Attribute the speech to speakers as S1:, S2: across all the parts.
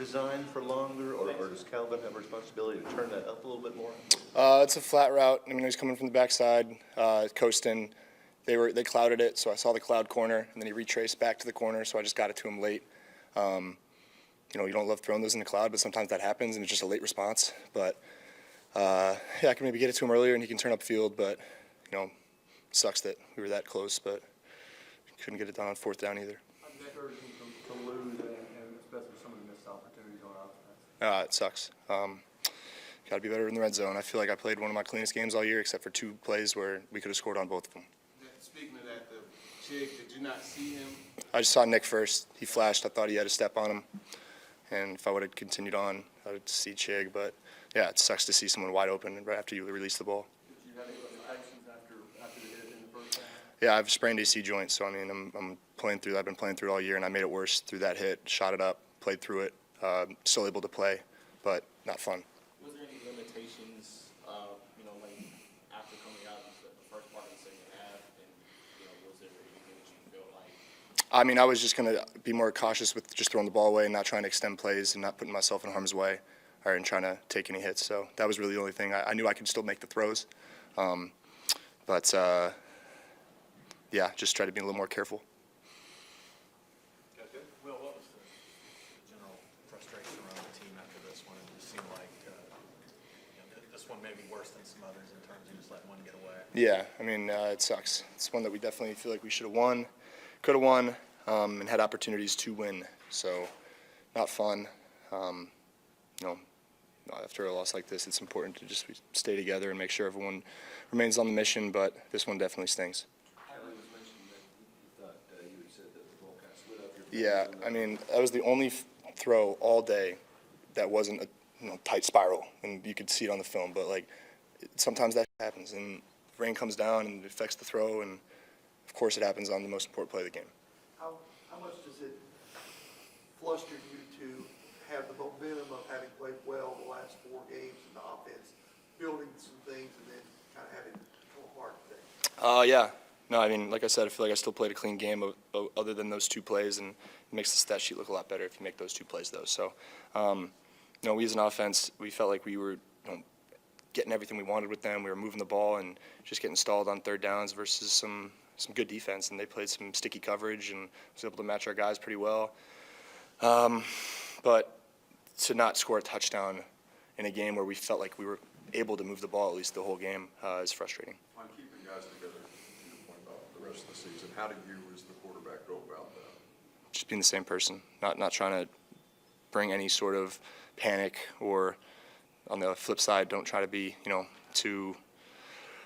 S1: designed for longer, or does Calvin have a responsibility to turn that up a little bit more?
S2: It's a flat route. I mean, he's coming from the backside, coasting. They clouded it, so I saw the cloud corner, and then he retraced back to the corner, so I just got it to him late. You don't love throwing those in the cloud, but sometimes that happens, and it's just a late response. But, yeah, I can maybe get it to him earlier, and he can turn up field, but, sucks that we were that close, but couldn't get it done on fourth down either.
S3: That hurts to lose, and especially some of the missed opportunities on offense.
S2: It sucks. Got to be better in the red zone. I feel like I played one of my cleanest games all year, except for 2 plays where we could have scored on both of them.
S4: Speaking of that, the Chig, did you not see him?
S2: I just saw Nick first. He flashed. I thought he had a step on him. And if I would have continued on, I would see Chig. But, yeah, it sucks to see someone wide open right after you release the ball.
S3: Did you have any reactions after the hit in the first half?
S2: Yeah, I have a sprained AC joint, so, I mean, I'm playing through that. I've been playing through it all year, and I made it worse through that hit. Shot it up, played through it. Still able to play, but not fun.
S5: Was there any limitations, like after coming out of the first part of the second half, and was there anything that you felt like?
S2: I mean, I was just going to be more cautious with just throwing the ball away and not trying to extend plays and not putting myself in harm's way or in trying to take any hits. So that was really the only thing. I knew I could still make the throws, but yeah, just try to be a little more careful.
S6: Will, what was the general frustration around the team after this one? It just seemed like this one may be worse than some others in terms of just letting one get away.
S2: Yeah, I mean, it sucks. It's one that we definitely feel like we should have won, could have won, and had opportunities to win. So not fun. After a loss like this, it's important to just stay together and make sure everyone remains on the mission, but this one definitely stings. Yeah, I mean, that was the only throw all day that wasn't a tight spiral, and you could see it on the film. But sometimes that happens, and rain comes down and it affects the throw, and of course it happens on the most important play of the game.
S3: How much does it fluster you to have the momentum of having played well the last 4 games in the offense, building some things, and then kind of having it fall apart today?
S2: Yeah. No, I mean, like I said, I feel like I still played a clean game other than those 2 plays, and it makes the stat sheet look a lot better if you make those 2 plays, though. So, we as an offense, we felt like we were getting everything we wanted with them. We were moving the ball and just getting stalled on third downs versus some good defense, and they played some sticky coverage and was able to match our guys pretty well. But to not score a touchdown in a game where we felt like we were able to move the ball at least the whole game is frustrating.
S7: On keeping guys together, to your point about the rest of the season, how do you as the quarterback go about that?
S2: Just being the same person, not trying to bring any sort of panic, or on the flip side, don't try to be too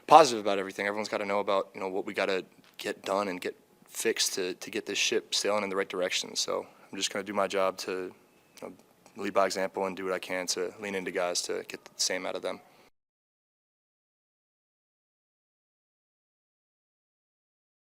S2: positive about everything. Everyone's got to know about what we got to get done and get fixed to get this ship sailing in the right direction. So I'm just going to do my job to lead by example and do what I can to lean into guys to get the same out of them.